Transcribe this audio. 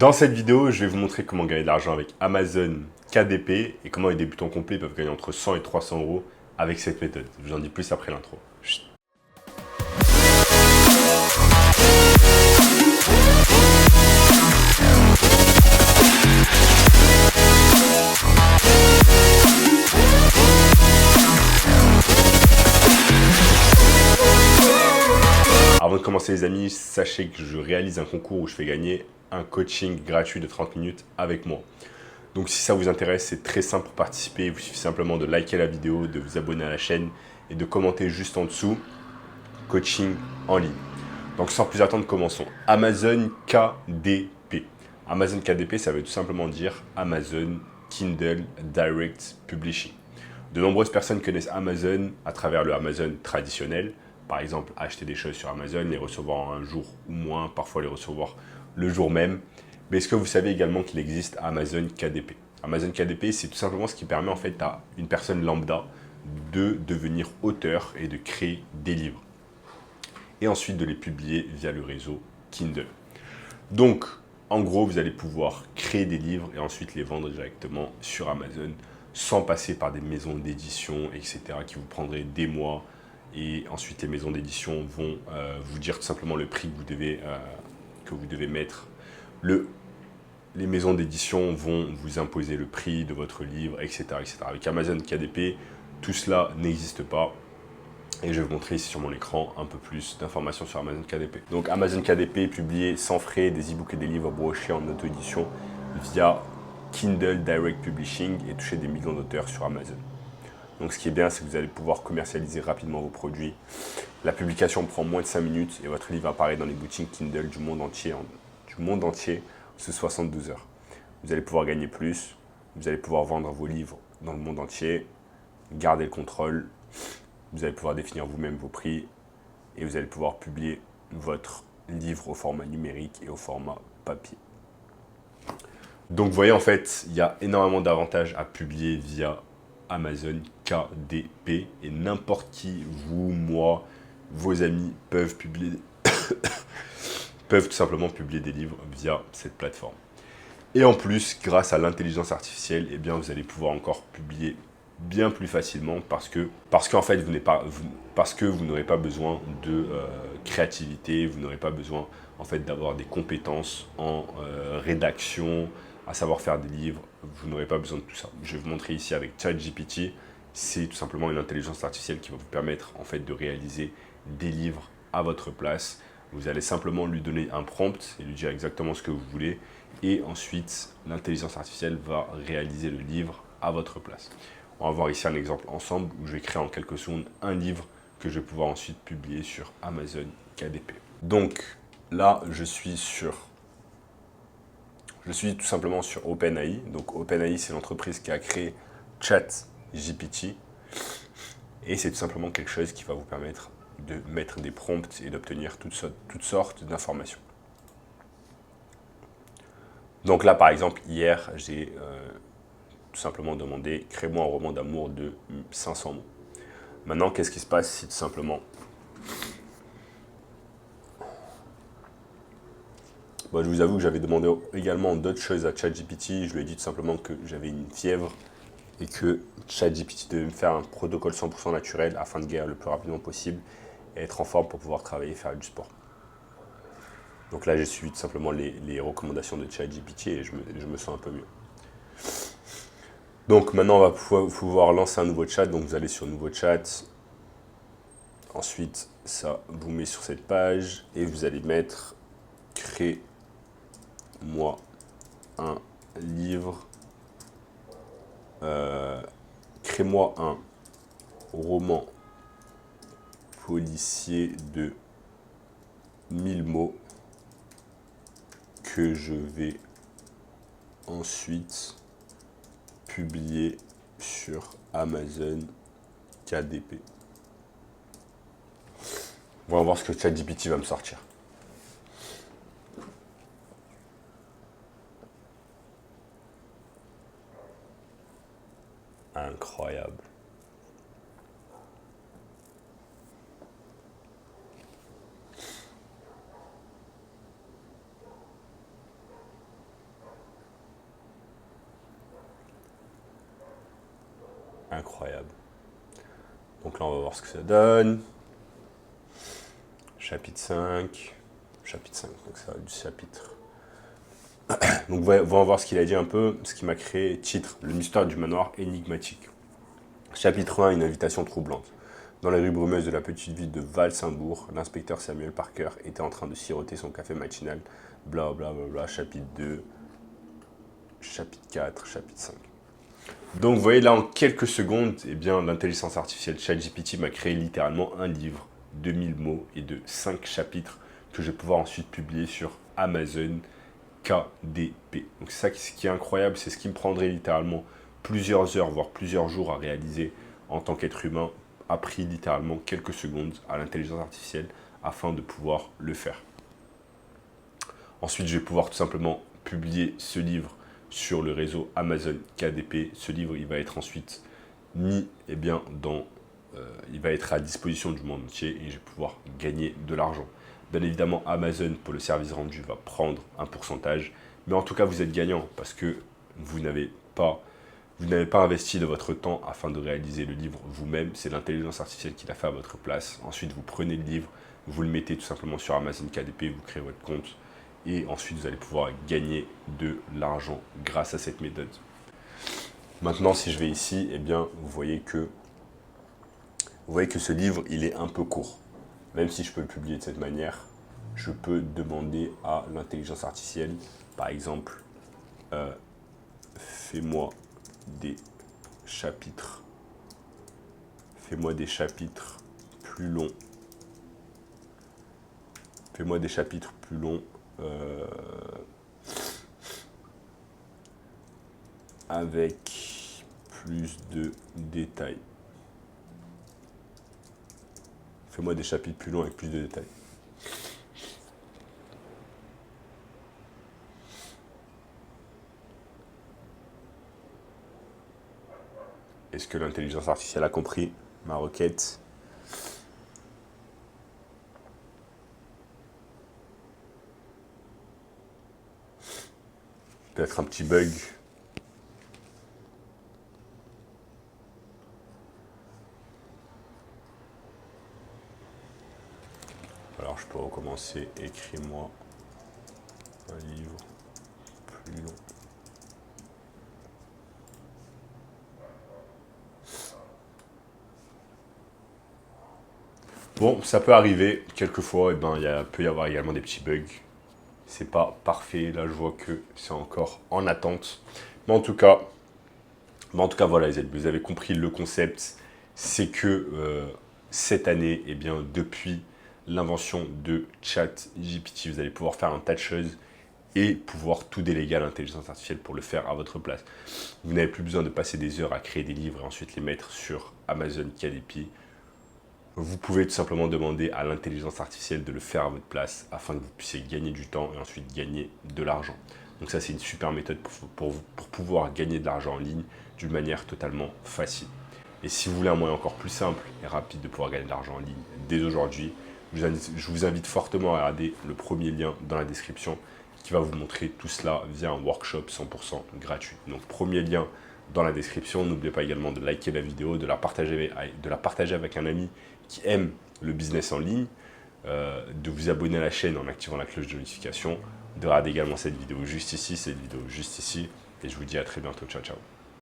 Dans cette vidéo, je vais vous montrer comment gagner de l'argent avec Amazon KDP et comment les débutants complets peuvent gagner entre 100 et 300 euros avec cette méthode. Je vous en dis plus après l'intro. Chut. Avant de commencer les amis, sachez que je réalise un concours où je fais gagner un coaching gratuit de 30 minutes avec moi. Donc si ça vous intéresse, c'est très simple pour participer. Il vous suffit simplement de liker la vidéo, de vous abonner à la chaîne et de commenter juste en dessous coaching en ligne. Donc sans plus attendre, commençons. Amazon KDP. Amazon KDP, ça veut tout simplement dire Amazon Kindle Direct Publishing. De nombreuses personnes connaissent Amazon à travers le Amazon traditionnel. Par exemple, acheter des choses sur Amazon, les recevoir un jour ou moins, parfois les recevoir le jour même. Mais est-ce que vous savez également qu'il existe Amazon KDP? Amazon KDP, c'est tout simplement ce qui permet en fait à une personne lambda de devenir auteur et de créer des livres. Et ensuite de les publier via le réseau Kindle. Donc, en gros, vous allez pouvoir créer des livres et ensuite les vendre directement sur Amazon sans passer par des maisons d'édition, etc., qui vous prendraient des mois. Et ensuite, les maisons d'édition vont vous dire tout simplement le prix que vous devez mettre. Les maisons d'édition vont vous imposer le prix de votre livre, etc., etc. Avec Amazon KDP, tout cela n'existe pas. Et je vais vous montrer ici sur mon écran un peu plus d'informations sur Amazon KDP. Donc Amazon KDP publie sans frais des e-books et des livres brochés en auto-édition via Kindle Direct Publishing et toucher des millions d'auteurs sur Amazon. Donc ce qui est bien, c'est que vous allez pouvoir commercialiser rapidement vos produits. La publication prend moins de 5 minutes et votre livre apparaît dans les boutiques Kindle du monde entier sous 72 heures. Vous allez pouvoir gagner plus, vous allez pouvoir vendre vos livres dans le monde entier, garder le contrôle. Vous allez pouvoir définir vous-même vos prix et vous allez pouvoir publier votre livre au format numérique et au format papier. Donc vous voyez, en fait, il y a énormément d'avantages à publier via Amazon KDP et n'importe qui, vous, moi, vos amis peuvent peuvent tout simplement publier des livres via cette plateforme. Et en plus, grâce à l'intelligence artificielle, eh bien, vous allez pouvoir encore publier bien plus facilement parce qu'en fait vous n'aurez pas besoin de créativité, vous n'aurez pas besoin en fait d'avoir des compétences en rédaction, à savoir faire des livres, vous n'aurez pas besoin de tout ça. Je vais vous montrer ici avec ChatGPT, c'est tout simplement une intelligence artificielle qui va vous permettre en fait de réaliser des livres à votre place. Vous allez simplement lui donner un prompt et lui dire exactement ce que vous voulez et ensuite l'intelligence artificielle va réaliser le livre à votre place. On va voir ici un exemple ensemble où je vais créer en quelques secondes un livre que je vais pouvoir ensuite publier sur Amazon KDP. Donc là, je suis tout simplement sur OpenAI. Donc OpenAI, c'est l'entreprise qui a créé ChatGPT. Et c'est tout simplement quelque chose qui va vous permettre de mettre des prompts et d'obtenir toutes sortes d'informations. Donc là, par exemple, hier, j'ai tout simplement demandé « Crée-moi un roman d'amour de 500 mots ». Maintenant, qu'est-ce qui se passe si tout simplement... Bon, je vous avoue que j'avais demandé également d'autres choses à ChatGPT. Je lui ai dit tout simplement que j'avais une fièvre et que ChatGPT devait me faire un protocole 100% naturel afin de guérir le plus rapidement possible et être en forme pour pouvoir travailler et faire du sport. Donc là, j'ai suivi tout simplement les recommandations de ChatGPT et je me sens un peu mieux. Donc maintenant, on va pouvoir lancer un nouveau chat. Donc vous allez sur nouveau chat. Ensuite, ça vous met sur cette page et vous allez mettre crée-moi un livre. Crée-moi un roman policier de 1000 mots que je vais ensuite publié sur Amazon KDP. On va voir ce que ChatGPT va me sortir. Incroyable. incroyable. Donc là, on va voir ce que ça donne. Chapitre 5. Chapitre 5, donc ça va du chapitre. Donc, on va voir ce qu'il a dit un peu, ce qui m'a créé. Titre, le mystère du manoir énigmatique. Chapitre 1, une invitation troublante. Dans les rues brumeuses de la petite ville de Val-Saint-Bourg, l'inspecteur Samuel Parker était en train de siroter son café matinal. Bla bla bla bla, chapitre 2, chapitre 4, chapitre 5. Donc vous voyez là en quelques secondes, eh bien l'intelligence artificielle ChatGPT m'a créé littéralement un livre de 1000 mots et de 5 chapitres que je vais pouvoir ensuite publier sur Amazon KDP. Donc c'est ça ce qui est incroyable, c'est ce qui me prendrait littéralement plusieurs heures, voire plusieurs jours à réaliser en tant qu'être humain, a pris littéralement quelques secondes à l'intelligence artificielle afin de pouvoir le faire. Ensuite, je vais pouvoir tout simplement publier ce livre sur le réseau Amazon KDP. Ce livre, il va être ensuite mis il va être à disposition du monde entier et je vais pouvoir gagner de l'argent. Bien évidemment, Amazon, pour le service rendu, va prendre un pourcentage. Mais en tout cas, vous êtes gagnant parce que vous n'avez pas investi de votre temps afin de réaliser le livre vous-même. C'est l'intelligence artificielle qui l'a fait à votre place. Ensuite, vous prenez le livre, vous le mettez tout simplement sur Amazon KDP, vous créez votre compte. Et ensuite, vous allez pouvoir gagner de l'argent grâce à cette méthode. Maintenant, si je vais ici, eh bien, vous voyez que ce livre, il est un peu court. Même si je peux le publier de cette manière, je peux demander à l'intelligence artificielle, par exemple, fais-moi des chapitres plus longs. Fais-moi des chapitres plus longs avec plus de détails. Fais-moi des chapitres plus longs avec plus de détails. Est-ce que l'intelligence artificielle a compris ma requête? Peut-être un petit bug. Alors je peux recommencer. Écris-moi un livre plus long. Bon, ça peut arriver. Quelquefois, il peut y avoir également des petits bugs. C'est pas parfait. Là, je vois que c'est encore en attente. Mais en tout cas, voilà, les amis, vous avez compris le concept. C'est que cette année, eh bien, depuis l'invention de ChatGPT, vous allez pouvoir faire un tas de choses et pouvoir tout déléguer à l'intelligence artificielle pour le faire à votre place. Vous n'avez plus besoin de passer des heures à créer des livres et ensuite les mettre sur Amazon KDP. Vous pouvez tout simplement demander à l'intelligence artificielle de le faire à votre place afin que vous puissiez gagner du temps et ensuite gagner de l'argent. Donc ça, c'est une super méthode pour pouvoir gagner de l'argent en ligne d'une manière totalement facile. Et si vous voulez un moyen encore plus simple et rapide de pouvoir gagner de l'argent en ligne dès aujourd'hui, je vous invite fortement à regarder le premier lien dans la description qui va vous montrer tout cela via un workshop 100% gratuit. Donc premier lien dans la description. N'oubliez pas également de liker la vidéo, de la partager avec un ami qui aime le business en ligne, de vous abonner à la chaîne en activant la cloche de notification, de regarder également cette vidéo juste ici, et je vous dis à très bientôt. Ciao, ciao.